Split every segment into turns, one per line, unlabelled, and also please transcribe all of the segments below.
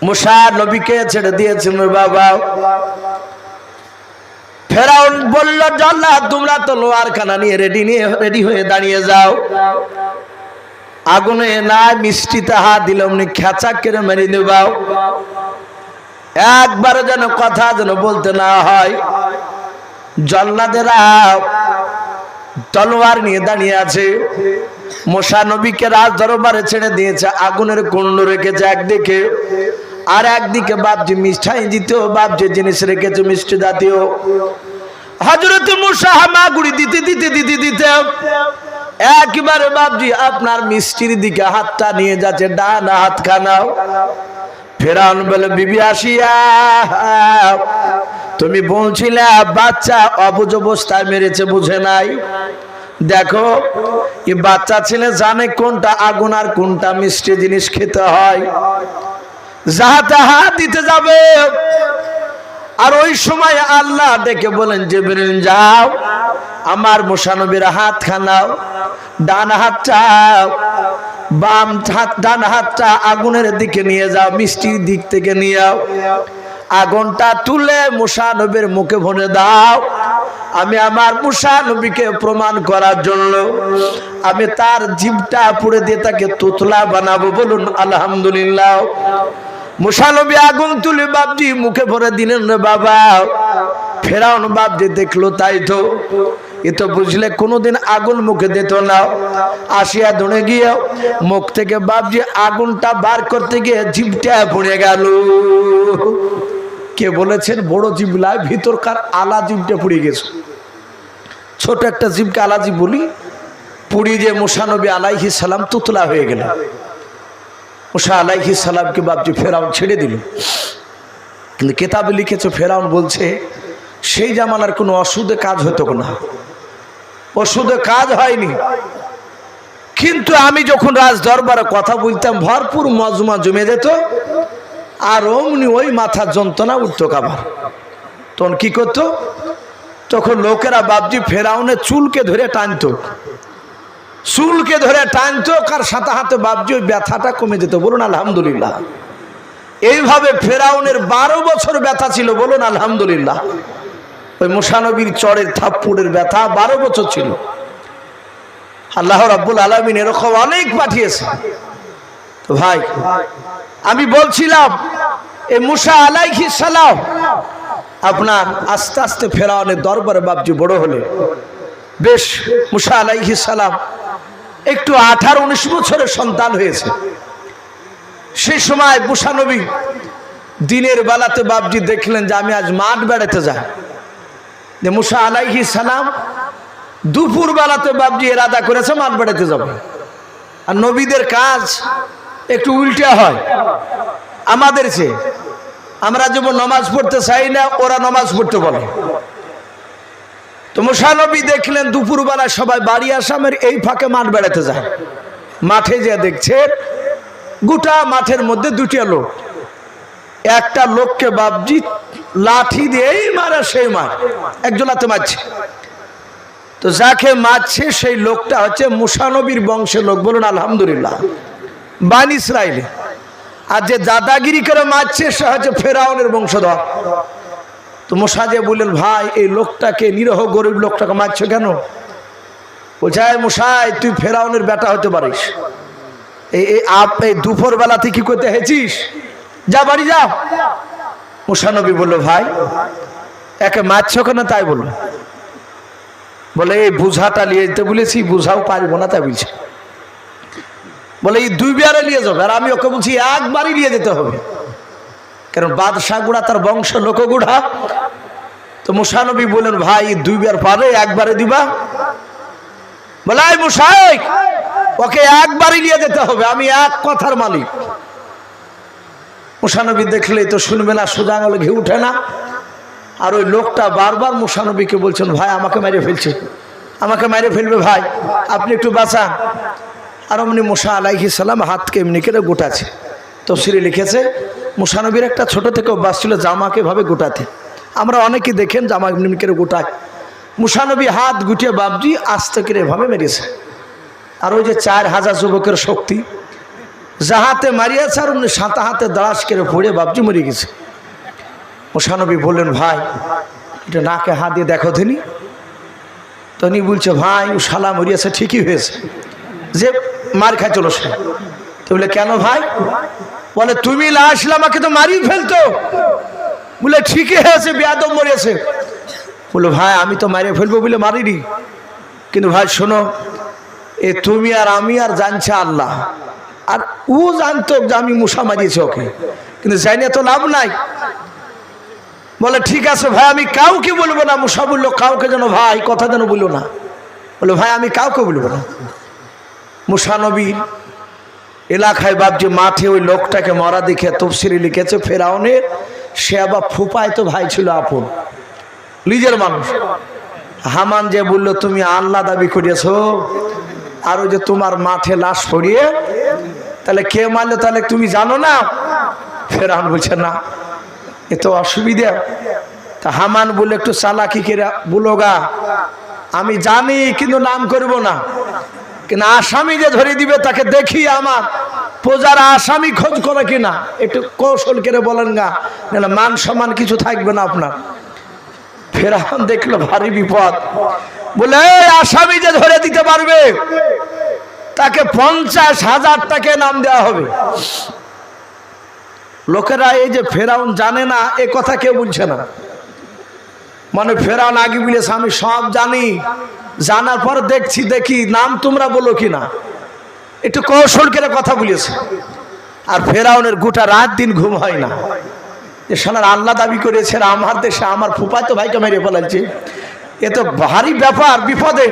मूसा नबीके छेड़े दिएছেন बाबा। ফেরাউন বলল জাল্লাদ তোমরা তো লোহার খানা নিয়ে রেডি হয়ে দাঁড়িয়ে যাও। আগুনে না মিষ্টিতে হাত দিলে অমনি খেচা করে মেরে দেবাও, একবার যেন কথা যেন বলতে না হয়। জল্লাদেরা তলোয়ার নিয়ে দাঁড়িয়ে আছে। मूसा নবীকে রাজ দরবারে ছেড়ে দিয়েছে, আগুনের কুণ্ড রেখেছে একদিকে, আর একদিকে বাপজি মিষ্টাই দিতেও বাপজি জিনিস রেখেছে মিষ্টি জাতীয়। হযরত मूसा হামাগুড়ি দিতে দিতে দিতে দিতে একবারে বাপজি আপনার মিষ্টির দিকে হাতটা নিয়ে যাচ্ছে, ডান হাত খানাও। ফেরাউন বলে বিবি আসিয়া তুমি বলছিলে বাচ্চা অবুঝ অবস্থায় মেরেছে, বুঝে নাই। দেখো এই বাচ্চা ছেলে জানে কোনটা আগুন আর কোনটা মিষ্টি জিনিস খেতে হয়। যাহাতে হাত দিতে যাবে আর ওই সময় আল্লাহ ডেকে বলেন জিবরিল যাও আমার मूसा নবীর হাত খানাও, ডান হাতটা বাম হাত ডান হাতটা আগুনের দিকে নিয়ে যাও, মিষ্টির দিক থেকে নিয়ে যাও। আগুনটা তুলে मूसा নবীর মুখে ভরে দাও। আমি আমার मूसा নবীকে প্রমাণ করার জন্য আমি তার জিভটা পুড়ে দিয়ে তাকে তুতলা বানাবো। বলুন আলহামদুলিল্লাহ। मूसा নবী আগুন তুলে বাপজি মুখে ভরে দিলেন রে বাবা। ফেরাউন বাপজি দেখলো তাই তো, এ তো বুঝলে কোনোদিন আগুন মুখে দিত না। আসিয়া দৌড়ে গিয়ে মুখ থেকে বাপজি আগুনটা বার করতে গিয়ে জিভটা পুড়ে গেল। কে বলেছেন বড় জিভলায় ভিতরকার আলা জিভটা পুড়ে গেছে, ছোট একটা জিভকে আলা জিভ বলি, পুড়িয়ে যে मूसा নবী আলাইহিস সালাম তুতলা হয়ে গেল। मूसा আলাইহিস সালামকে বাপজি ফেরাউন ছেড়ে দিল। কিন্তু কিতাবে লিখেছে ফেরাউন বলছে সেই জামানার কোনো ওষুধে কাজ হতো না, ওষুধে কাজ হয়নি। কিন্তু আমি যখন রাজ দরবারে কথা বলতাম ভরপুর মজমা জমে যেত, আর অমনি ওই মাথার যন্ত্রণা উঠতো কাবার। তখন কি করতো, তখন লোকেরা বাপজি ফেরাউনের চুলকে ধরে টানতো, চুলকে ধরে টানতো, কার সাথে হাতে বাপজি ওই ব্যথাটা কমে যেত। বলুন আলহামদুলিল্লাহ। এইভাবে ফেরাউনের 12 বছর ব্যথা ছিল। বলুন আলহামদুলিল্লাহ। ওই मूसा নবীর চড়ের থাপ্পড়ের ব্যথা 12 বছর ছিল। আল্লাহ রাব্বুল আলামিন এরকম অনেক পাঠিয়েছে। তো ভাই আমি বলছিলাম এই मूसा আলাইহিস সালাম আপনার আস্তে আস্তে ফেরাউনের দরবারে বাপজি বড় হলে বেশ। मूसा আলাইহিস সালাম একটু 18-19 বছরের সন্তান হয়েছে। সেই সময় मूसा নবী দিনের বেলাতে বাপজি দেখলেন যে আমি আজ মাঠ বেড়াতে যাই। যে मूसा আলাইহিস সালাম দুপুর বেলাতে বাপজি ইরাদা করেছে মাঠ বেড়াতে যাবে। আর নবীদের কাজ একটু উল্টা হয় আমাদের চেয়ে। আমরা যেমন নামাজ পড়তে চাই না, ওরা নামাজ পড়তে বলে। তো मूसा নবী দেখলেন দুপুর বেলা সবাই বাড়ি আসামের এই ফাঁকে মাঠ বেড়াতে যায়। মাঠে যে দেখছে গোটা মাঠের মধ্যে দুটো লোক, একটা লোককে বাপজি লাঠি দিয়েই মারা, সেই মার একজনাতে মারছে। তো যাকে মারছে সেই লোকটা হচ্ছে मूसा নবীর বংশের লোক। বলুন আলহামদুলিল্লাহ। বানি ইসরাইলে। আর যে দাদাগিরি করে মারছে সে হচ্ছে ফেরাউনের বংশধর। তো मूसा যে বললেন ভাই এই লোকটাকে, নিরহ গরিব লোকটাকে মারছো কেন? বলছে मूसा তুই ফেরাউনের বেটা হতে পারিস, এই দুপুর বেলাতে কি করতে হেছিস, যা বাড়ি যা। मूसा নবী বললো ভাই একে মারছো কেন? তাই বললো। বলে এই বুঝাটা নিয়ে যেতে বলেছি, বুঝাও পারবো না তাই বলছে। বলে এই 2 বারে নিয়ে যাবে, আর আমি ওকে বলছি একবারই নিয়ে যেতে হবে, কারণ বাদশাহ গুড়া তার বংশ লোক গুড়া। তো मूसा নবী বললেন ভাই 2 বার পারে, একবারে দিবা? বলে मूसा ওকে একবারই নিয়ে যেতে হবে, আমি এক কথার মালিক। मूसा নবী দেখলে তো শুনবে না, সোজা আঙুলে ঘি উঠে না। আর ওই লোকটা বারবার मूसा নবীকে বলছেন ভাই আমাকে মেরে ফেলছে, আমাকে মেরে ফেলবে ভাই, আপনি একটু বাঁচান। আর অমনি मूसा আলাইহিস সালাম হাতকে এমনি করে গোটাছে। তফসিরে লিখেছে मूसा নবীর একটা ছোট থেকে অভ্যাস ছিল জামাকে ভাবে গোটাতে। আমরা অনেকে দেখেন জামা এমনি করে গোটায়। मूसा নবী হাত গুটিয়ে বাপজি আস্তে করে এভাবে মেরেছে। আর ওই যে 4000 যুবকের শক্তি, যাহাতে মারিয়াছে আর উনি সাঁতা হাতে দাঁড়াস করে পড়ে বাপজি মরে গেছে। মুসানবী বললেন ভাই এটা নাকে হাত দিয়ে দেখো দিনি। তনি বলছে ভাই ও শালা মরিয়াছে ঠিকই হয়েছে যে মার খাই চলো সে। তো বলে কেন ভাই? বলে তুমি লাশলে আমাকে তো মারিয়ে ফেলতো। বলে ঠিকই হয়েছে বেয়াদব মরিয়াছে। বলে ভাই আমি তো মারিয়ে ফেলবো বলে মারিনি, কিন্তু ভাই শোনো এ তুমি আর আমি আর জানছে আল্লাহ, আর ও জানতো যে আমি মুসা মারিয়েছি ওকে, কিন্তু জানি তো লাভ নাই। বলে ঠিক আছে ভাই আমি কাউকে বলবো না। মুসা বললো কাউকে যেন ভাই কথা যেন বললো না। বলে ভাই আমি কাউকে বলবো না। মুসা নবীর এলাকায় বাপজি মাঠে ওই লোকটাকে মরা দেখে তফসিরে লিখেছে ফেরাউনের সে আবার ফুপায় তো ভাই ছিল আপন নিজের মানুষ। হামান যে বললো তুমি আল্লাহ দাবি করিয়েছো আর ওই যে তোমার মাঠে লাশ পড়িয়ে তাহলে কে মারলো তাহলে তুমি জানো না? ফেরাউন বলছে না এ তো অসুবিধা। তা হামান বলে একটু চালাকি করে বলো গা আমি জানি কিন্তু নাম করব না, কিন্তু আসামি যে ধরে দিবে তাকে দেখি আমার প্রজারা আসামি খোঁজ করে কিনা একটু কৌশল করে বলেন গা, নাহলে মান সম্মান কিছু থাকবে না আপনার। ফেরাউন দেখলো ভারী বিপদ। বলে আসামি যে ধরে দিতে পারবে তাকে 50,000 টাকা নাম দেওয়া হবে। লোকেরা এই যে ফেরাউন জানে না এ কথা কেউ বলছে না, মানে ফেরাউন আগে বলেছে আমি সব জানি, জানার পর দেখি নাম তোমরা বলো কিনা, একটু কৌশল করে কথা বলেছে। আর ফেরাউনের গোটা রাত দিন ঘুম হয় না, যে শালার আল্লাহ দাবি করেছে আমার দেশে আমার ফুফাতো ভাইকে মেরে ফেলাচ্ছে, এ তো ভারী ব্যাপার বিপদে।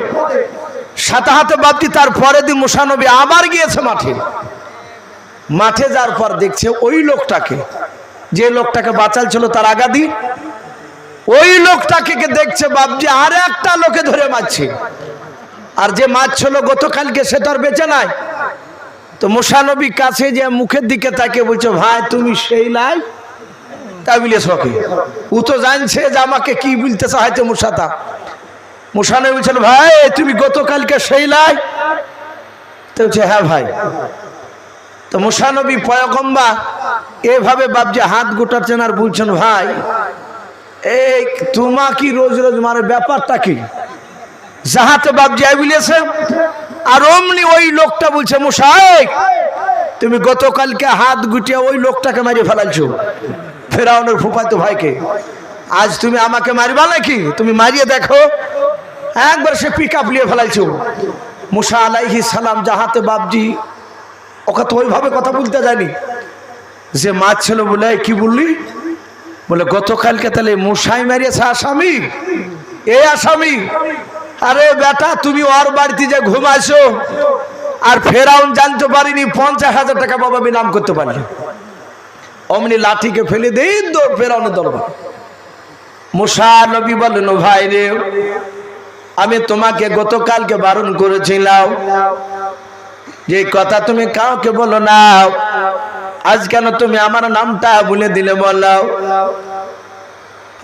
সাথে হাতে বাপটি তার পরের দিন মুসা নবী আবার গিয়েছে মাঠে যাওয়ার পর দেখছে ওই লোকটাকে, যে লোকটাকে বাঁচাল ছিল তার আগাদি, ওই লোকটাকে দেখছে বাপজি আর একটা লোকে ধরে মারছে। আর যে মারছিল গতকালকে সে তো আর বেঁচে নাই। তো মুসা নবী কাছে যে মুখের দিকে তাকে বলছে ভাই তুমি সেই লাই তাই বলে সকে ও তো জানছে যে আমাকে কি বলতে চাইছে মুসাতা। মুসা নবী বলছিল ভাই তুমি গতকালকে সেই লাই? তো বলছে হ্যাঁ ভাই। তো মুসা নবী পয়গম্বর এভাবে বাপজি হাত গোটাচ্ছেন আর বলছেন ভাই এই তোমা কি রোজ রোজ মারে ব্যাপারটা কি? যাহাতে বাপজি বলেছে আর অমনি ওই লোকটা বলছে মুসা তুমি গতকালকে হাত গুটিয়ে ওই লোকটাকে মারি ফেলাইছো, ফেরাউনের ফুফাতো ভাইকে, আজ তুমি আমাকে মারিবা নাকি? তুমি মারিয়ে দেখো। একবার সে পিক আপ নিয়ে ফেলাইছো। মুসা আলাইহিস সালাম যাহাতে বাপজি ওকে তো ওইভাবে কথা বলতে যায়নি, যে মাছ ছিল বলে কি বললি? বলে গতকালকে তাহলে মুসাই মারিয়েছে আসামি, এই আসামি। আরে বেটা তুমি ওর বাড়িতে যে ঘুমাইছো আর ফেরাউন জানতে পারিনি 50,000 টাকা বাবা নাম করতে পারলি। অমনি লাঠিকে ফেলে দেই দৌড় ফেরাউনের দরবার। মুসা নবী বলেন ভাই রে আমি তোমাকে গতকালকে বারণ করেছিলাম যে কথা তুমি কাউকে বলো না, আজ কেন তুমি আমার নামটা বলে দিলে বলো?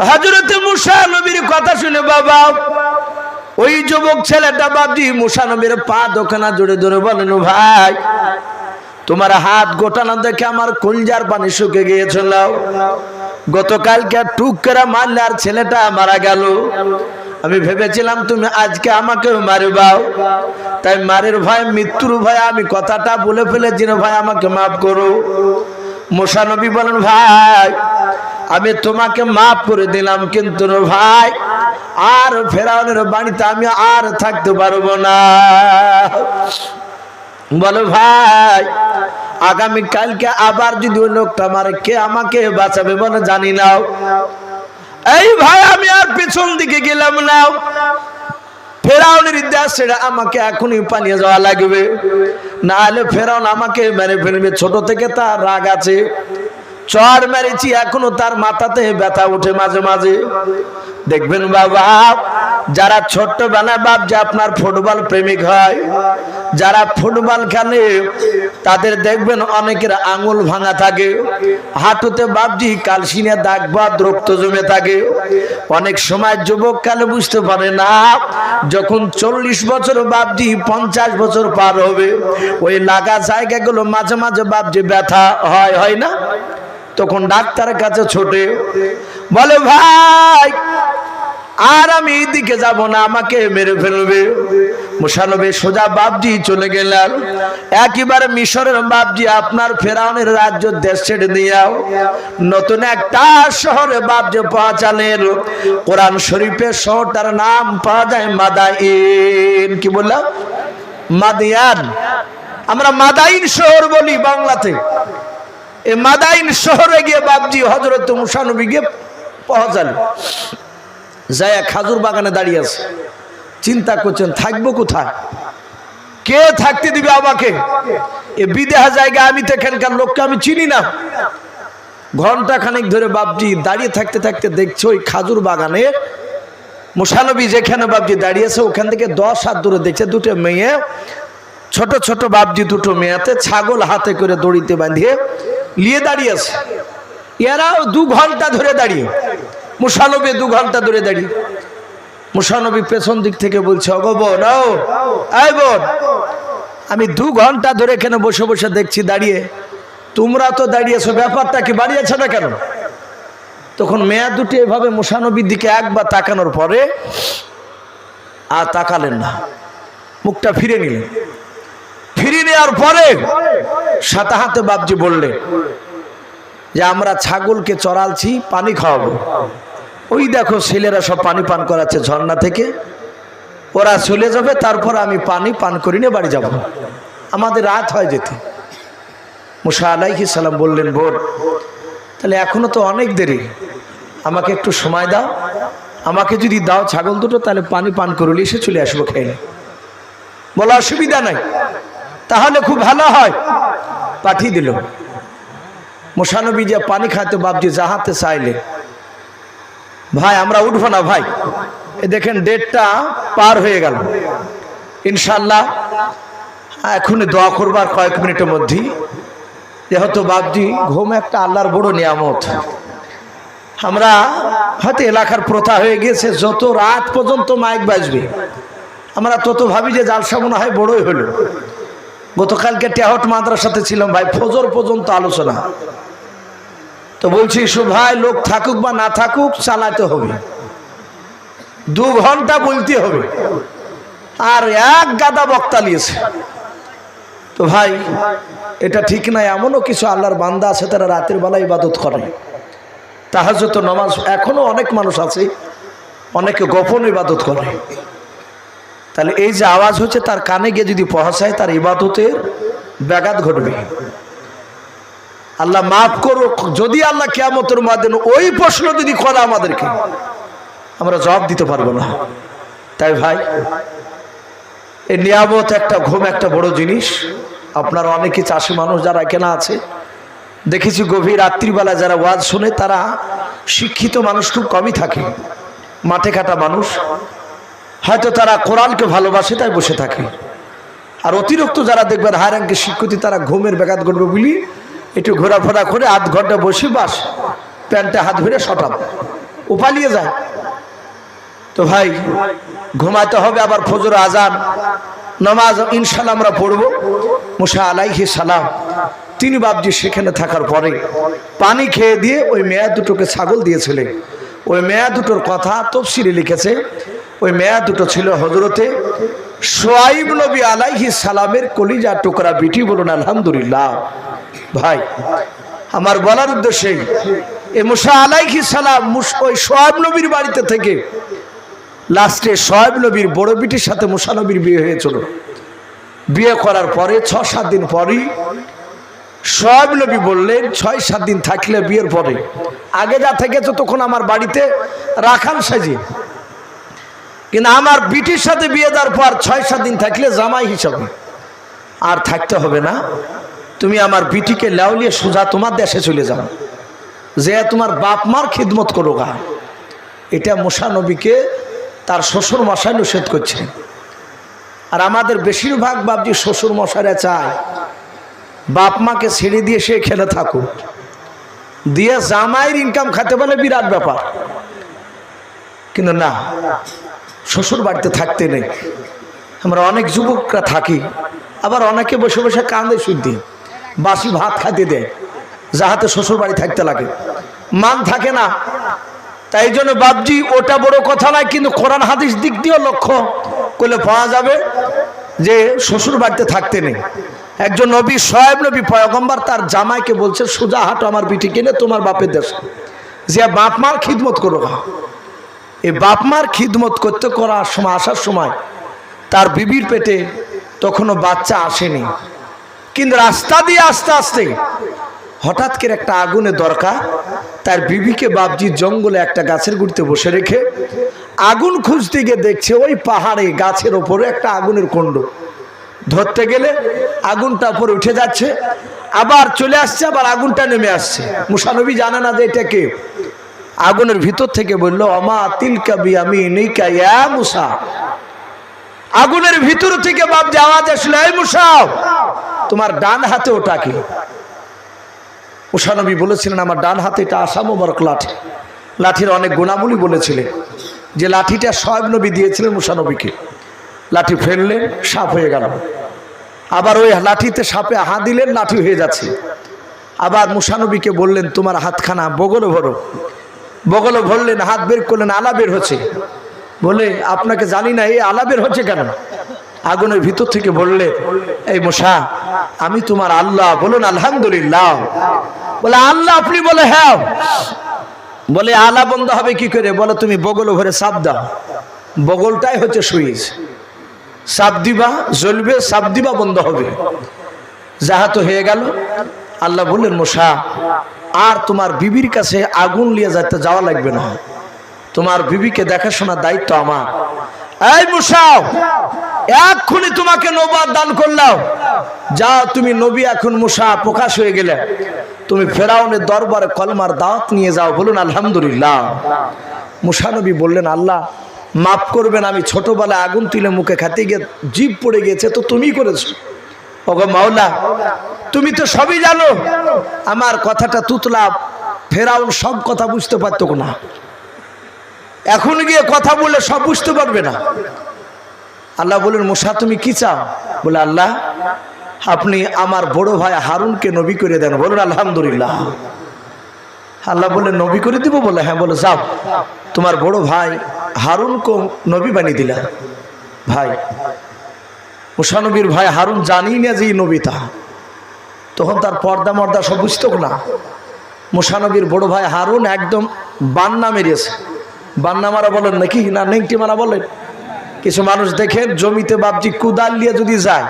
হযরত মুসা নবীর কথা শুনে বাবা ওই যুবক ছেলেটা বাপজি মুসা নবীর পা দোকানা জুড়ে ধরে বলেন ভাই তোমার হাত গোটানো দেখে আমার কলজার পানি শুকে গিয়েছিল। গতকালকে টুক করে মারলে আর ছেলেটা মারা গেল। আমি ভেবেছিলাম তুমি আজকে আমাকে মারবাও, তাই মারের ভয় মৃত্যুর ভয় আমি কথাটা বলে ফেলেছি ভাই আমাকে মাফ করো। মুসা নবী বলেন ভাই আমি তোমাকে মাফ করে দিলাম, কিন্তু ভাই আর ফেরাউনের বাড়িতে আমি আর থাকতে পারবো না। বলো ভাই আগামী কালকে আবার যদি ওই লোকটা মারে কে আমাকে বাঁচাবে বলে জানি না। এই ভাই আমি আর পিছন দিকে গেলাম না, ফেরাউনের দেশ ছেড়ে আমাকে এখনই পালিয়ে যাওয়া লাগবে, না হলে ফেরাউন আমাকে মেরে ফেলবে। ছোট থেকে তার রাগ আছে, চড় মেরেছি এখনো তার মাথাতে ব্যথা ওঠে মাঝে মাঝে। দেখবেন বাবা যারা ছোট্টবেলায় বাপজি আপনার ফুটবল প্রেমিক হয়, যারা ফুটবল খেলে তাদের দেখবেন অনেকের আঙুল ভাঙা থাকে, হাঁটুতে বাপজি কালসিনে দাগ বা রক্ত জমে থাকে। অনেক সময় যুবক কালে বুঝতে পারে না, যখন 40 বছর বাপজি 50 বছর পার হবে, ওই লাগা জায়গাগুলো মাঝে মাঝে বাপজি ব্যথা হয়, হয় না? তখন ডাক্তারের কাছে ছোটে বলে, ভাই আর আমি এইদিকে যাব না, আমাকে মেরে ফেলবে। মুসানবী সোজা বাপজি চলে গেলেন একেবারে মিশরের বাপজি আপনার ফেরাউনের রাজ্য দেশ ছেড়ে দিয়াও নতুন একটা শহরে বাপজি পৌঁছালেন। কোরআন শরীফের শহরটার নাম পাওয়া যায় মাদাইন। কি বললাম? মাদিয়ান। আমরা মাদাইন শহর বলি বাংলাতে। এই মাদাইন শহরে গিয়ে বাপজি হযরত মুসা নবী গিয়ে পৌঁছালেন। যায় খাজুর বাগানে দাঁড়িয়ে আছে, চিন্তা করছেন থাকবো কোথায়, কে থাকতে দিবে আমাকে? এ বিদেহা জায়গা, আমি তো এখানকার লোককে আমি চিনি না। ঘন্টা খানেক ধরে বাপজি দাঁড়িয়ে থাকতে থাকতে দেখছে ওই খাজুর বাগানে মুসা নবী যেখানে বাপজি দাঁড়িয়েছে ওখান থেকে 10 হাত দূরে দেখছে দুটো মেয়ে, ছোট ছোট বাপজি দুটো মেয়েতে ছাগল হাতে করে দড়িতে বাঁধিয়ে নিয়ে দাঁড়িয়েছে। এরাও 2 ঘন্টা ধরে দাঁড়িয়ে, মুসা নবী 2 ঘন্টা ধরে দাঁড়িয়ে। মুসা নবী পেছন দিক থেকে বলছে, ওগো বোন, এই বোন, আমি 2 ঘন্টা ধরে এখানে বসে বসে দেখছি দাঁড়িয়ে, তোমরা তো দাঁড়িয়েছো, ব্যাপারটা কি, বাড়িয়েছো না কেন? তখন মেয়া দুটি এভাবে মুসা নবীর দিকে একবার তাকানোর পরে আর তাকালেন না, মুখটা ফিরে নিলেন। ফিরে নেওয়ার পরে সাথে হাতে বাপজি বললেন যে আমরা ছাগলকে চড়ালছি, পানি খাওয়াবো। ওই দেখো ছেলেরা সব পানি পান করাচ্ছে ঝর্ণা থেকে, ওরা চলে যাবে, তারপর আমি পানি পান করে নিয়ে বাড়ি যাব, আমাদের রাত হয় যেতে। মুসা আলাইহিস সালাম বললেন, বোন তাহলে এখনো তো অনেক দেরি, আমাকে একটু সময় দাও, আমাকে যদি দাও ছাগল দুটো, তাহলে পানি পান করলে এসে চলে আসবো খেয়ে। বলা অসুবিধা নাই, তাহলে খুব ভালো হয়। পাঠিয়ে দিল। মুসা নবী যে পানি খাইতে বাপজি জাহাতে চাইলে, ভাই আমরা উঠবো না ভাই, এ দেখেন 1:30টা পার হয়ে গেল, ইনশাল্লাহ এখনই দোয়া করবার কয়েক মিনিটের মধ্যেই, যেহেতু বাপজি ঘুম একটা আল্লাহর বড় নিয়ামত। আমরা হয়তো এলাকার প্রথা হয়ে গিয়েছে যত রাত পর্যন্ত মাইক বাজবে আমরা তত ভাবি যে জালসা মনে হয় বড়ই হলো। গতকালকে টেহট মাদ্রাসাতে ছিলাম ভাই, ফজর পর্যন্ত আলোচনা। তো বলছি ভাই লোক থাকুক বা না থাকুক চালাতে হবে, 2 ঘন্টা বলতে হবে, আর এক গাদা বক্তা নিয়েছে। তো ভাই এটা ঠিক নাই, এমনও কিছু আল্লাহর বান্দা আছে তারা রাতের বেলা ইবাদত করে, তাহাজ্জুদ নামাজ, এখনো অনেক মানুষ আছে অনেকে গোপন ইবাদত করে। তাহলে এই যে আওয়াজ হচ্ছে তার কানে গিয়ে যদি পৌঁছায় তার ইবাদতের ব্যাঘাত ঘটবে। আল্লাহ মাফ করুক, যদি আল্লাহ কিয়ামতের ময়দানে ওই প্রশ্ন যদি করে আমাদেরকে, আমরা জবাব দিতে পারবো না। তাই ভাই এই নিয়ামত একটা, ঘুম একটা বড় জিনিস। আপনারা অনেকে চাষি মানুষ যারা এখানে আছে দেখেছি, গভীর রাত্রিবেলা যারা ওয়াজ শুনে তারা শিক্ষিত মানুষ খুব কমই থাকে, মাঠে কাটা মানুষ, হয়তো তারা কোরআনকে ভালোবাসে তাই বসে থাকে। আর অতিরিক্ত যারা দেখবেন হাই র্যাঙ্কের শিক্ষিত, তারা ঘুমের ব্যাঘাত ঘটবে বলি একটু ঘোরাফেরা করে 8 ঘন্টা বসে বাস প্যান্টে হাত ধরে শটাব ও পালিয়ে যায়। তো ভাই ঘুমাতে হবে, আবার ফজর আজান নামাজ ইনশাল্লাহ আমরা পড়বো। মুসা আলাইহিস সালাম তিনি বাপজি সেখানে থাকার পরে পানি খেয়ে দিয়ে ওই মেয়া দুটোকে ছাগল দিয়েছিলেন। ওই মেয়া দুটোর কথা তফসিরে লিখেছে, ওই মেয়া দুটো ছিল হযরতে শুআয়ব নবী আলাইহিস সালামের কলিজা টুকরা বিটি। বলুন আলহামদুলিল্লাহ। ভাই আমার বলার উদ্দেশ্যে এই মুসা আলাইহিস সালাম ওই শুআয়ব নবীর বাড়িতে থেকে লাস্টে শুআয়ব নবীর বড় বিটির সাথে মুসা নবীর বিয়ে হয়েছিল। বিয়ে করার পরে 6-7 দিন পরই শুআয়ব নবী বললেন 6-7 দিন থাকলে বিয়ের পরে, আগে যা থেকেছে তখন আমার বাড়িতে রাখাল সাজি, কিন্তু আমার বিটির সাথে বিয়ে দেওয়ার পর 6-7 দিন থাকলে জামাই হিসাবে আর থাকতে হবে না, তুমি আমার বিটিকে লাউলিয়ে সোজা তোমার দেশে চলে যাও, যে তোমার বাপ মার খিদমত করো গা। এটা মুসা নবীকে তার শ্বশুর মশাই নিষেধ করছে। আর আমাদের বেশিরভাগ বাপজি শ্বশুর মশাইরা চায় বাপ মাকে ছেড়ে দিয়ে সে খেলে থাকুক, দিয়ে জামাইয়ের ইনকাম খাতে বলে বিরাট ব্যাপার। কিন্তু না, শ্বশুর বাড়িতে থাকতে নেই। আমরা অনেক যুবকরা থাকি, আবার অনেকে বসে বসে কান্দে শুদ্ধি, বাসি ভাত খাইতে দেয়, যাহাতে শ্বশুর বাড়ি থাকতে লাগে, মান থাকে না। তাই জন্য বাপজি ওটা বড় কথা নয়, কিন্তু কোরআন হাদিস দিক দিয়েও লক্ষ্য করলে পাওয়া যাবে যে শ্বশুর বাড়িতে থাকতে নেই। একজন নবী শোয়েব নবী পয়গম্বর তার জামাইকে বলছে, সোজা হাঁটো আমার বিটি কিনে তোমার বাপের দেশে, যে বাপ মার খিদমত করো। এই বাপ মার খিদমত করতে করার সময়, আসার সময় তার বিবির পেটে তখনও বাচ্চা আসেনি, কিন্তু রাস্তা দিয়ে আস্তে আস্তে হঠাৎ করে একটা আগুনের দরকার। তার বিবিকে বাপজি জঙ্গলে একটা গাছের গুড়িতে বসে রেখে আগুন খুঁজতে গিয়ে দেখছে ওই পাহাড়ে গাছের ওপরে একটা আগুনের কুণ্ড। ধরতে গেলে আগুনটা উপরে উঠে যাচ্ছে, আবার চলে আসছে, আবার আগুনটা নেমে আসছে। মুসা নবী জানে না যে এটা কে। আগুনের ভিতর থেকে বললো, আমা তিলকা বিয়ামিনিকা ইয়া মুসা। আগুনের ভিতর থেকে বাপজি আওয়াজ আসলো, এই মুসা, তোমার ডান হাতে ওটা কি? মুসা নবী বলেছিলেন, আমার ডান হাতে এটা আশা মোবারক লাঠি। লাঠির অনেক গুণাবলী বলেছিলেন, যে লাঠিটা শোয়েব নবী দিয়েছিলেন মুসা নবীকে। লাঠি ফেললেন, সাপ হয়ে গেল। আবার ওই লাঠিতে সাপে হাত দিলেন, লাঠি হয়ে যাচ্ছে। আবার মুসা নবীকে বললেন, তোমার হাতখানা বগলে ভরো। বগলে ভরলেন, হাত বের করলেন, আলা বের হচ্ছে। বলে, আপনাকে জানি না, এই আলা বের হচ্ছে কেন? আগুনের ভিতর থেকে বললে, এই মুসা, আমি তোমার আল্লাহ। বলুন আলহামদুলিল্লাহ। বলে, আল্লাহ আপনি? বলে, হ্যাঁ। বলে, আলা বন্ধ হবে কি করে? বলে, তুমি বগল ভরে সাপ দাও। বগলটাই হচ্ছে সুইচ, সাপ দিবা জ্বলবে, সাপ দিবা বন্ধ হবে। যাহা তো হয়ে গেল। আল্লাহ বললেন, মুসা, আর তোমার বিবির কাছে আগুন নিয়ে যেতে যাওয়া লাগবে না, তোমার বিবিকে দেখাশোনার দায়িত্ব আমার। এই মুসা, এক্ষুনি তোমাকে নবুয়ত দান করলাম, যাও তুমি নবী এখন মুসা প্রকাশ হয়ে গেলে, তুমি ফেরাউনের দরবারে কলমার দাওয়াত নিয়ে যাও। বলুন আলহামদুলিল্লাহ। মুসা নবী বললেন, আল্লাহ মাফ করবেন, আমি ছোটবেলায় আগুন তুলে মুখে খাতে গিয়ে জিভ পড়ে গেছে, তো তুমি করেছো। ওগো মাওলা, তুমি তো সবই জানো। আমার কথাটা তুতলা, ফেরাউন সব কথা বুঝতে পারতো না, এখন গিয়ে কথা বলে সব বুঝতে পারবে না। আল্লাহ বলেন, মুসা তুমি কি চাও? বলে, আল্লাহ আপনি আমার বড় ভাই হারুনকে নবী করে দেন। বলুন আলহামদুলিল্লাহ। আল্লাহ বললেন, নবী করে দিব? বলে, হ্যাঁ। বলে, যাও তোমার বড় ভাই হারুনকে নবী বানিয়ে দিলা। ভাই মুসা নবীর ভাই হারুন জানি না যে নবী, তা তখন তার পর্দা মর্দা সব বুঝতো না। মুসা নবীর বড় ভাই হারুন একদম বান্না মেরেছে। বান্না মারা বলেন নাকি না নেংটি মারা বলেন? কিছু মানুষ দেখেন জমিতে বাপজি কুদাল দিয়ে যদি যায়,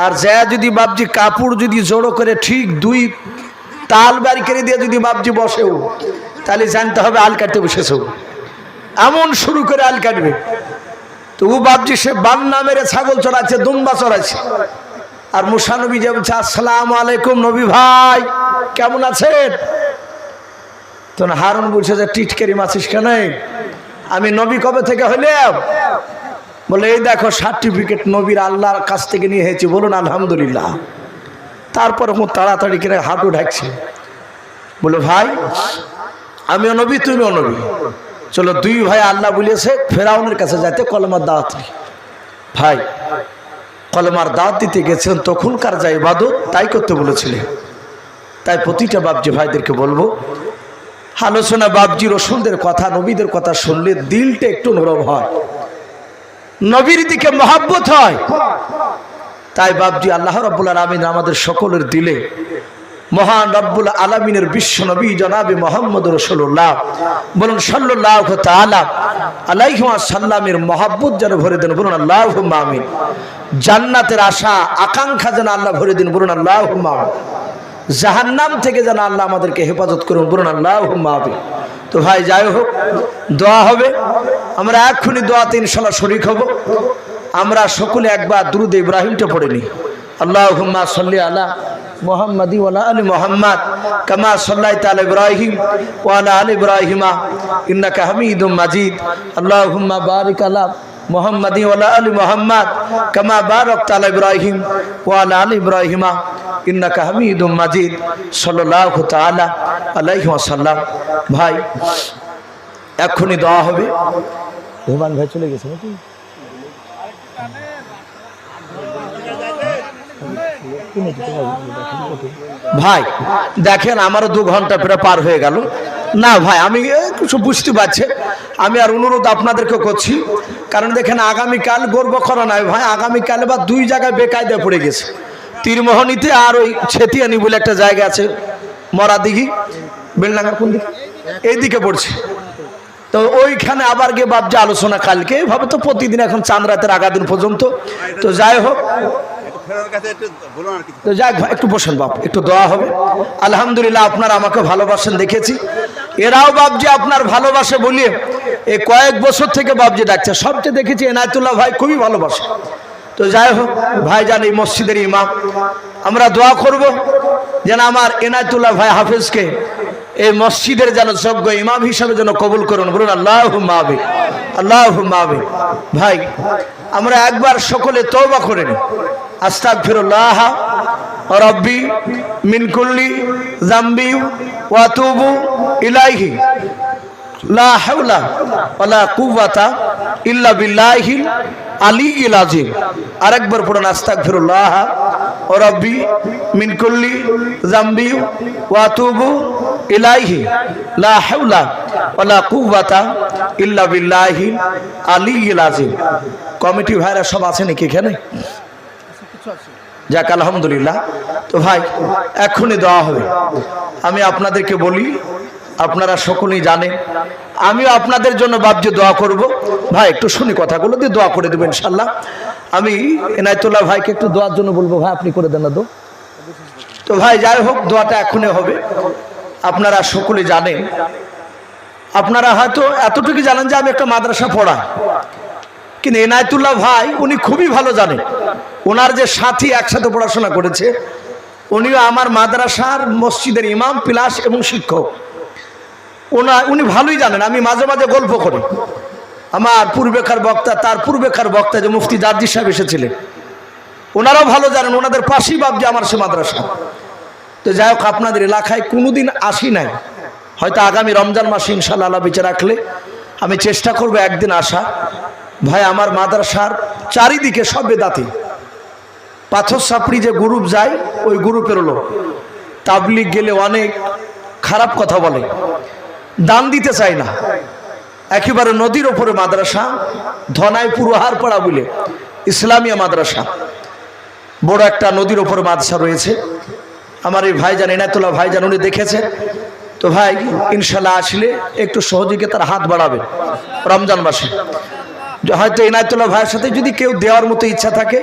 আর যা যদি বাপজি কাপড় যদি জোড়ো করে ঠিক দুই তাল বাড়ি করে দিয়ে যদি বাপজি বসেও, তাহলে জানতে হবে আল কাটতে বসেছেও। এমন শুরু করে আল কাটবে। তো ও বাপজি সে বান্না মেরে ছাগল চড়াচ্ছে, দুম্বা চড়াচ্ছে। আর মুসা নবী যে বলছে, আসসালামু আলাইকুম নবী ভাই, কেমন আছেন? তখন হারুন বলছে যে, টিটকারি মাছিস কেন? আমি নবী কবে থেকে হইলাম? বলে, এই দেখো সার্টিফিকেট নবীর আল্লাহর কাছ থেকে নিয়ে হয়েছি। বলুন আলহামদুলিল্লাহ। তারপরে তাড়াতাড়ি করে হাঁটু ঢাকছে। বলে, ভাই আমিও নবী, তুমিও নবী, চলো দুই ভাই আল্লাহ বলেছে ফেরাউনের কাছে যাইতে কলমার দাওয়াত নেই। ভাই কলমার দাওয়াত দিতে গেছেন, তখনকার যা ইবাদত তাই করতে বলেছিলেন। তাই প্রতিটা বাপজি ভাইদেরকে বলবো, আলোচনা বাপজি রসুলদের কথা, নবীদের কথা শুনলে দিলটা একটু নরম হয়, নবীর দিকে মহাব্বত হয়। তাই বাপজি আল্লাহ রাব্বুল আলামিন আমাদের সকলের দিলে মহান রব্বুল আলামিনের বিশ্ব নবী জনাবে মুহাম্মদ রাসূলুল্লাহ বলুন সাল্লাল্লাহু তাআলা আলাইহি ওয়াসাল্লামের মহব্বত যেন ভরে দেন। বলুন আল্লাহুম্মা আমিন। জান্নাতের আশা আকাঙ্ক্ষা যেন আল্লাহ ভরে দিন। বলুন আল্লাহুম্মা আমিন। জাহান্নাম থেকে যেন আল্লাহ আমাদেরকে হেফাজত করুন। বলুন আল্লাহুম্মা আমিন। তো ভাই যাই হোক, দোয়া হবে, আমরা এক্ষুনি দোয়াতে ইনশাআল্লাহ শরীক হব। আমরা সকলে একবার দুরূদ ইব্রাহিমটা পড়ে নিই। আল্লাহুম্মা সাল্লি আলা মুহাম্মাদি ওয়া আলা আলি মুহাম্মাদ কামা সাল্লাইতা আলা ইব্রাহিম ওয়া আলা আলি ইব্রাহিম ইন্নাকা হামিদুম মাজিদ আল্লাহুম্মা বারিক আলা মুহাম্মাদি ওয়া আলা আলি মুহাম্মাদ কামা বারাকতা আলা ইব্রাহিম ওয়া আলা আলি ইব্রাহিম ইন্নাকা হামিদুম মাজিদ সাল্লাল্লাহু তাআলা আলাইহি ওয়াসাল্লাম। ভাই এখনই দোয়া হবে। রহমান ভাই চলে গেছে নাকি? ভাই দেখেন আমারও 2 ঘন্টা প্রায় পার হয়ে গেল না ভাই, আমি কিছু বুঝতে পারছি। আমি আর অনুরোধ আপনাদেরকে করছি, কারণ দেখেন আগামীকাল গর্ব করা নয় ভাই, আগামীকাল বা 2 জায়গায় বেকায়দা পড়ে গেছে। তীরমোহনীতে আর ওই ছেতিয়ানি বলে একটা জায়গা আছে, মরাদিঘি বেলডাঙ্গার কোন দিকে, এইদিকে পড়ছে। তো ওইখানে আবার গিয়ে বাবজা আলোচনা কালকে ভাবে, তো প্রতিদিন এখন চাঁদ রাতের আগাদিন পর্যন্ত। তো যাই হোক, তো যাই একটু বসেন বাপ, একটু দোয়া হবে। আলহামদুলিল্লাহ আপনারা আমাকে ভালোবাসেন দেখেছি, এরাও বাবজি আপনার ভালোবাসে বলিয়ে এই কয়েক বছর থেকে বাবজি ডাকছে। সবচেয়ে দেখেছি এনায়েতুল্লাহ ভাই খুবই ভালোবাসে। তো যাই হোক ভাইজান এই মসজিদের ইমাম, আমরা দোয়া করব যেন আমার এনায়েতুল্লাহ ভাই হাফেজকে এই মসজিদের যেন যোগ্য ইমাম হিসাবে যেন কবুল করুন। বলুন আল্লাহুম্মা আমিন, আল্লাহুম্মা আমিন। ভাই আমরা একবার সকলে তওবা করে নিই। আস্তাগফিরুল্লাহ রাব্বি মিন কুল্লি যামবি ওয়া আতুবু ইলাইহি লা হাওলা ওয়ালা কুওয়াতা ইল্লা বিল্লাহিল আলিয়্যিল আযীম। আরেকবার পড়ুন আস্তাগফিরুল্লাহ রাব্বি মিন কুল্লি যামবি ওয়া আতুবু ইলাইহি লা হাওলা ওয়ালা কুওয়াতা ইল্লা বিল্লাহিল আলিয়্যিল আযীম। কমিটি ভাইরা সব আছে নাকি এখানে? যাক আলহামদুলিল্লাহ। তো ভাই এখনই দেওয়া হবে। আমি আপনাদেরকে বলি, আপনারা সকলেই জানেন আমিও আপনাদের জন্য বাবজি দোয়া করব। ভাই একটু শুনি কথাগুলো দিয়ে দোয়া করে দেবেন ইনশাল্লাহ। আমি এনায়েতুল্লাহ ভাইকে একটু দোয়ার জন্য বলবো, ভাই আপনি করে দেন না দোয়া। তো ভাই যাই হোক দোয়াটা এখনই হবে। আপনারা সকলে জানেন, আপনারা হয়তো এতটুকু জানেন যে আমি একটা মাদ্রাসা পড়াই, কিন্তু এনায়েতুল্লাহ ভাই উনি খুবই ভালো জানেন, ওনার যে সাথী একসাথে পড়াশোনা করেছে উনিও আমার মাদ্রাসার মসজিদের ইমাম প্লাস এবং শিক্ষক। উনি ভালোই জানেন। আমি মাঝে মাঝে গল্প করি, আমার পূর্বেকার বক্তা, তার পূর্বেকার বক্তা যে মুফতি জার্জি সাহেব এসেছিলেন, ওনারাও ভালো জানেন, ওনাদের পাশেই বাবজি আমার সে মাদ্রাসা। তো যাই হোক আপনাদের এলাকায় কোনোদিন আসি নাই, হয়তো আগামী রমজান মাসে ইনশাআল্লাহ আল্লাহ বেঁচে রাখলে আমি চেষ্টা করব একদিন আসা। ভাই আমার মাদ্রাসার চারিদিকে সব বেদাতি, পাথর সাপড়ি যে গ্রুপ যায় ওই গ্রুপের লোক, তাবলিগ গেলে অনেক খারাপ কথা বলে, দান দিতে চায় না। একেবারে নদীর ওপরে মাদ্রাসা, ধনাই পুরোহার পাড়া বলে ইসলামিয়া মাদ্রাসা, বড় একটা নদীর ওপরে মাদ্রাসা রয়েছে। আমার এই ভাইজান এনায়েতুল্লাহ ভাইজান উনি দেখেছে। তো ভাই ইনশাল্লাহ আসলে একটু সহযোগিতার হাত বাড়াবে রমজান মাসে। হয়তো এনায়েতুল্লাহ ভাইয়ের সাথে যদি কেউ দেওয়ার মতো ইচ্ছা থাকে,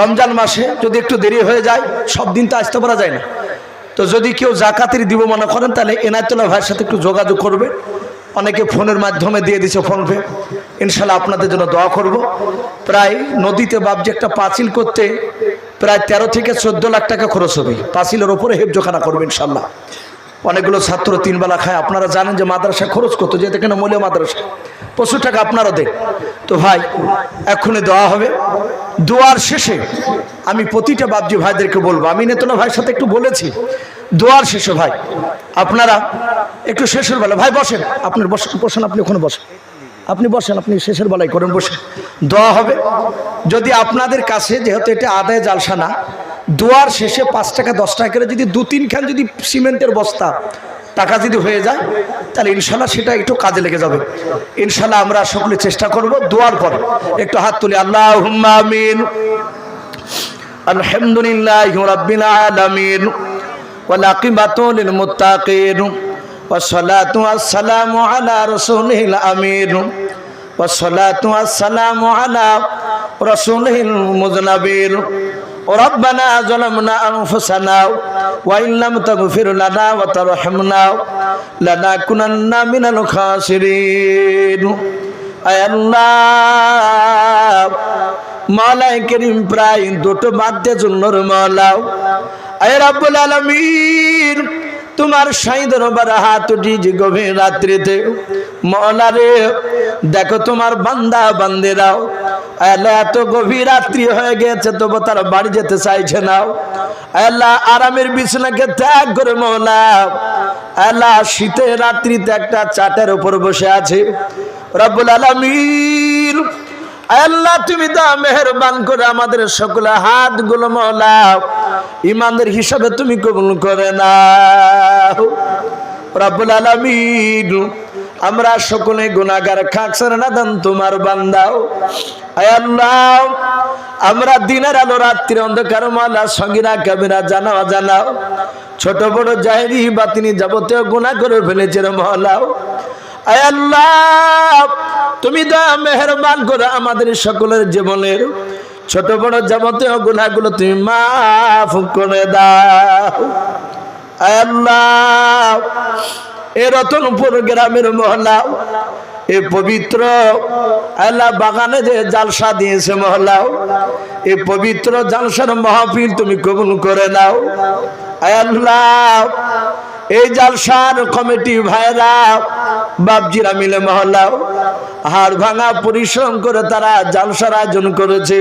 রমজান মাসে যদি একটু দেরি হয়ে যায়, সব দিন তো আসতে পারা যায় না, তো যদি কেউ জাকাতের দিব মনে করেন তাহলে এনায়েতুল্লাহ ভাইয়ের সাথে একটু যোগাযোগ করবে। অনেকে ফোনের মাধ্যমে দিয়ে দিচ্ছে ফোনপে। ইনশাল্লাহ আপনাদের জন্য দোয়া করব। প্রায় নদীতে বাবজি একটা পাঁচিল করতে প্রায় 13 থেকে 14 লাখ টাকা খরচ হবে। পাঁচিলের ওপরে হেফজোখানা করবে ইনশাল্লাহ। অনেকগুলো ছাত্র 3 বেলা খায়। আপনারা জানেন যে মাদ্রাসা খরচ কত, যেহেতু এখানে মূল্য মাদ্রাসা প্রচুর টাকা আপনারা দেন। তো ভাই এক্ষুনি দেওয়া হবে। দোয়ার শেষে আমি প্রতিটা বাবজি ভাইদেরকে বলবো, আমি নেতনা ভাইয়ের সাথে একটু বলেছি, দোয়ার শেষে ভাই আপনারা একটু শেষের বেলা, ভাই বসেন, আপনি বসেন, আপনি ওখানে বসেন, আপনি বসেন, আপনি শেষের বেলায় করেন, বসেন, দোয়া হবে। যদি আপনাদের কাছে, যেহেতু এটা আদায় জালসা না, দোয়ার শেষে 5 টাকা 10 টাকা করে যদি 2-3 খান যদি সিমেন্টের বস্তা টাকা যদি হয়ে যায়, তাহলে ইনশাল্লাহ সেটা একটু কাজে লেগে যাবে। ইনশাল্লাহ আমরা সকলে চেষ্টা করব। দোয়ার পরে একটু হাত তুলি, আল্লাহুম্মা আমিন। আলহামদুলিল্লাহি রাব্বিল আলামিন ওয়াল আকিবাতু লিল মুত্তাকিন ওয়াসসালাতু ওয়াসসালামু আলা রাসূলিল আমিন ওয়াসসালাতু ওয়াসসালামু আলা রাসূলিল মুযনাবির। ربنا ظلمنا أنفسنا وإن لم تغفر لنا وترحمنا لنكونن من الخاسرين। আয় আল্লাহ, মাওলাই করিম প্রায় 2টো বাদ্যে জন্যর মাওলাও, আয় রব্বুল আলামিন তোমার শাহী দরবারে হাত উঠিয়ে গভীর রাত্রিতে মওলা রে দেখো তোমার বান্দা বান্দেরাও আল্লাহ এত গভীর রাত্রি হয়ে গেছে তবু তারা বাড়ি যেতে চাইছে না আল্লাহ আরামের বিছানাকে ত্যাগ করে মওলা আল্লাহ শীতের রাত্রিতে একটা চাটের উপর বসে আছে রব্বুল আলামিন আল্লাহ তুমি দা মেহেরবান করে আমাদের সকলে হাতগুলো মওলা ইমানদের হিসাবে তুমি কবুল করে নাও রব্বুল আলামিন আমরা সকলে গুনাহগার খাকসার নাদান তোমার বান্দাও আয় আল্লাহ আমরা দিনের আলো রাত্রির অন্ধকার মওলা সগীরা কাবিরা জানা অজানা ছোট বড় জাহেরি বাতিনি যাবতীয় গুনাহ করে ফেলেছে রে মওলা আয় আল্লাহ তুমি দয়া মেহেরবান করে আমাদের সকলের জীবনের ছোট বড় যাবতীয় গুনাহগুলো তুমি মাফ করে দাও আয় আল্লাহ এই রতনপুর গ্রামের মহল্লা এই পবিত্র আল্লাহ বাগানে যে জালসা দিয়েছে মহল্লা এই পবিত্র জালসার মাহফিল তুমি কবুল করে নাও আয় আল্লাহ এই জালসার কমিটি ভাইরা বাপজিরা মিলে মহল্লা হাড় ভাঙা পরিশ্রম করে তারা জালসার আয়োজন করেছে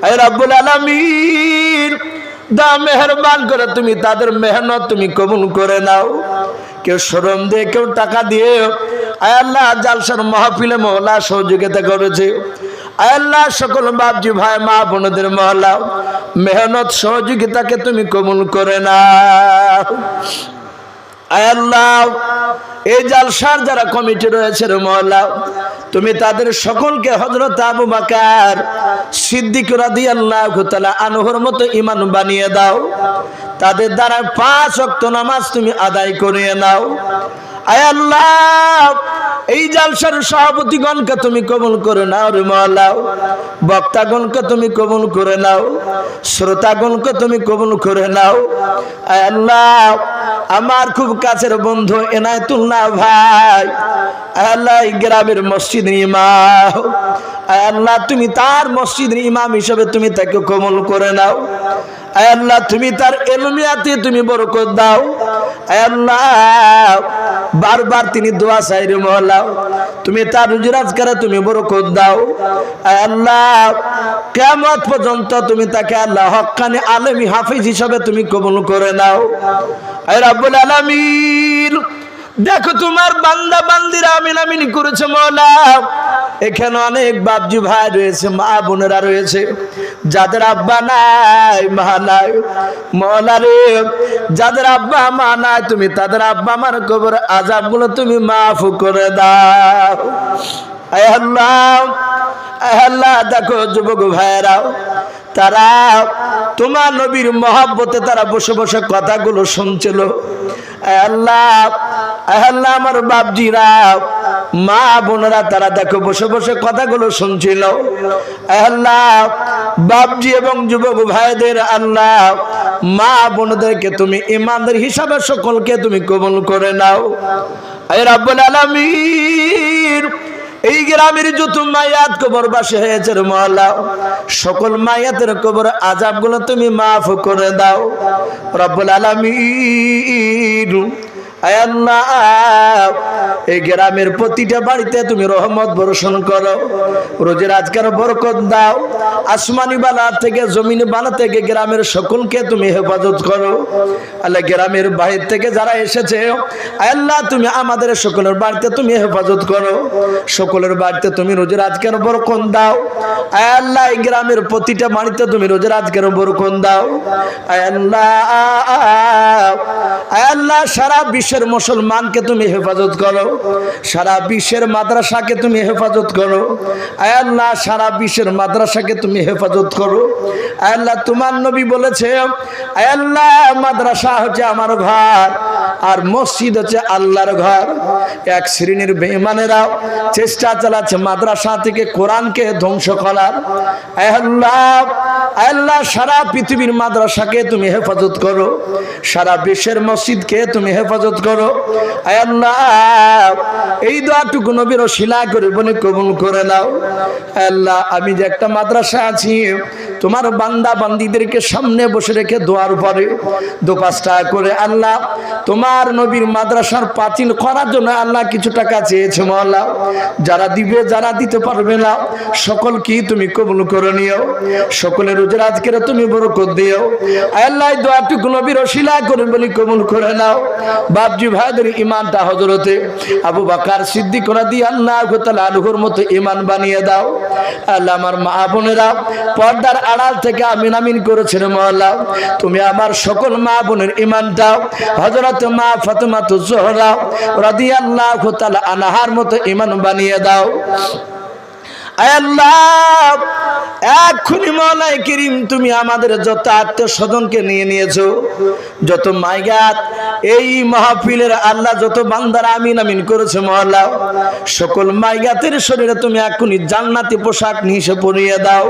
আয় রব্বুল আলামিন দা মেহেরবান করে তুমি তাদের মেহনত তুমি কবুল করে নাও কেউ শ্রম দিয়ে কেউ টাকা দিয়ে আয় আল্লাহ জালসার মাহফিলে মওলা সহযোগিতা করেছে আয় আল্লাহ সকল বাপজি ভাই মা বোনদের মওলা মেহনত সহযোগিতাকে তুমি কবুল করে নাও আয় আল্লাহ এই জালসার যারা কমিটি রয়েছে রে মওলা তুমি তাদের সকলকে হযরত আবু বকর সিদ্দিক রাদিয়াল্লাহু তাআলা আনহুর মতো ঈমান বানিয়ে দাও তাদের দ্বারা 5 ওয়াক্ত নামাজ তুমি আদায় করিয়ে নাও আয় আল্লাহ এই জালসার সভাপতিগণকে তুমি কবুল করে নাও রে মওলা বক্তাগণকে তুমি কবুল করে নাও শ্রোতাগণকে তুমি কবুল করে নাও আয় আল্লাহ আমার খুব কাছের বন্ধু এনায়েতুল্লাহ ভাই আয় আল্লাহ এই গ্রামের মসজিদের ইমাম আয় আল্লাহ তুমি তার মসজিদের ইমাম হিসেবে তুমি তাকে কবুল করে নাও আয় আল্লাহ তুমি তার ইলমিয়াতে তুমি বরকত দাও আয় আল্লাহ বারবার তিনি দোয়া চাই রে মওলা তুমি তার রুজি রোজগারে তুমি বরকত দাও আয় আল্লাহ কিয়ামত পর্যন্ত তুমি তাকে আল্লাহ হক্কানি আলেমি হাফেজ হিসেবে তুমি কবুল করে নাও আয় রব্বুল আলামিন দেখো তোমার বান্দা বান্দিরা আমিন আমিন করেছে মওলা এখানে অনেক বাপজি ভাই রয়েছে মা বোনেরা রয়েছে যাদের আব্বা নাই মা নাই মওলা রে যাদের আব্বা মা নাই তুমি তাদের আব্বা মার কবর আযাবগুলো তুমি মাফ করে দাও আয় আল্লাহ দেখো যুবক ভাইরাও তারা তোমার নবীর মহব্বতে তারা বসে বসে কথাগুলো শুনছিল আল্লাহ আমার বাপজিরা মা বোনেরা তারা দেখো বসে বসে কথাগুলো শুনছিল আল্লাহ বাপজি এবং যুবক ভাইদের আল্লাহ মা বোনদেরকে তুমি ইমানদার হিসাবে সকলকে তুমি কবুল করে নাও আয় রব্বুল আলামিন এই গ্রামের যত মায়াত কবরবাসী হয়েছে রে মওলা সকল মায়াতের কবর আযাবগুলো তুমি মাফ করে দাও রব্বুল আলামিন আয় আল্লাহ এই গ্রামের প্রতিটা বাড়িতে তুমি রহমত বর্ষণ করো রোজে রাজকার বরকত দাও আসমানি বালা থেকে জমিনি বালা থেকে গ্রামের সকলকে তুমি হেফাজত করো আল্লাহ গ্রামের বাইরে থেকে যারা এসেছে আয় আল্লাহ তুমি আমাদের সকলের বাড়িতে তুমি হেফাজত করো সকলের বাড়িতে তুমি রোজে রাজকার বরকত দাও আয় আল্লাহ এই গ্রামের প্রতিটা বাড়িতে তুমি রোজে রাজকার বরকত দাও আয় আল্লাহ সারা বিশ্বের মুসলমানকে তুমি হেফাজত করো সারা বিশ্বের মাদ্রাসাকে তুমি হেফাজত করো আয় আল্লাহ সারা বিশ্বের মাদ্রাসাকে তুমি হেফাজত করো আয় আল্লাহ তোমার নবী বলেছে আয় আল্লাহ মাদ্রাসা হচ্ছে আমার ঘর আর মসজিদ হচ্ছে আল্লাহর ঘর এক শ্রেণীর বেঈমানেরা চেষ্টা চালাচ্ছে মাদ্রাসা থেকে কোরআনকে ধ্বংস করার আয় আল্লাহ সারা পৃথিবীর মাদ্রাসাকে তুমি হেফাজত করো সারা বিশ্বের মসজিদকে তুমি হেফাজত করো আয় আল্লাহ এই দোয়াটুকু নবীর ওসিলা করে বলে কবুল করে নাও আল্লাহ আমি যে একটা মাদ্রাসা আছি তোমার বান্দা বান্দীদেরকে সামনে বসে রেখে দোয়ার পরে 2-5 টাকা করে আল্লাহ তোমার নবীর মাদ্রাসার পাঁচিল করার জন্য আল্লাহ কিছু টাকা চেয়েছে মওলা। যারা দিবে যারা দিতে পারবে না সকলকে তুমি কবুল করে নিও, সকলের রোজের আজকের তুমি বরকত দিও। আল্লাহ দোয়াটুকু নবীর ওসিলা করে বলি কবুল করে নাও। বাপজি ভাইদের ঈমানটা হযরতে আবু বকর সিদ্দিক রাদিয়াল্লাহু তাআলা আনহুর মতো ঈমান বানিয়ে দাও। আল্লাহ আমার মা বোনেরা পর্দার আড়াল থেকে আমিন আমিন করেছেন মওলা, তুমি আমার সকল মা বোনের ঈমানটা হযরত মা ফাতেমাতুজ জোহরা রাদিয়াল্লাহু তাআলা আনহার মতো ঈমান বানিয়ে দাও। আয় আল্লাহ এক্ষুনি মওলাই করিম তুমি আমাদের যত আত্মীয় স্বজনকে নিয়ে নিয়েছো, যত মাইগাত এই মাহফিলের আল্লাহ যত বান্দারা আমিন আমিন করেছে মওলা, সকল মাইগাতের শরীরে তুমি এক্ষুনি জান্নাতি পোশাক নিশে পরিয়ে দাও,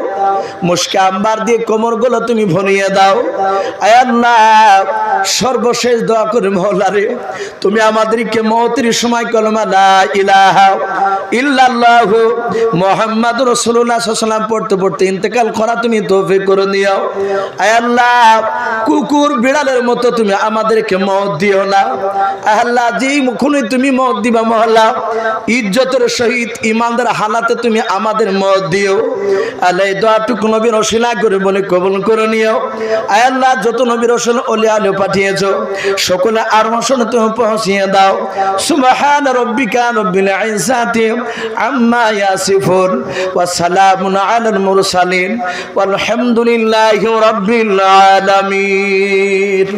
মুশকে আম্বার দিয়ে কোমরগুলো তুমি ভরিয়ে দাও। আয় আল্লাহ সর্বশেষ দোয়া করে মওলা রে তুমি আমাদেরকে মওতের সময় কলমা লা ইলাহা ইল্লাল্লাহু মুহাম্মাদুর রাসূলুল্লাহ সাল্লাল্লাহু আলাইহি ওয়াসাল্লাম পড়তে পড়তে ইন্তেকাল করা তুমি তৌফিক করে দিও। আয় আল্লাহ কুকুর বিড়ালের মতো তুমি আমাদেরকে মওত দিও না। আয় আল্লাহ যেই মুখে তুমি মওত দিবা মওলা ইজ্জতের সহিত ঈমানদার হালাতে তুমি আমাদের মওত দিও। আল্লাহ এই দোয়াটুকু নবীর ওসিলা করে বলে কবুল করে নিও। আয় আল্লাহ যত নবীর রাসূল ওলি আলে পাঠিয়েছো সকলে আরশে তুমি পৌঁছিয়ে দাও। সুবহান রাব্বিকা রাব্বিল ইজ্জাতি আম্মা ইয়াসিফুন ওয়া সালামুন আলাল মুরসালিন ওয়ালহামদুলিল্লাহি রাব্বিল আলামিন।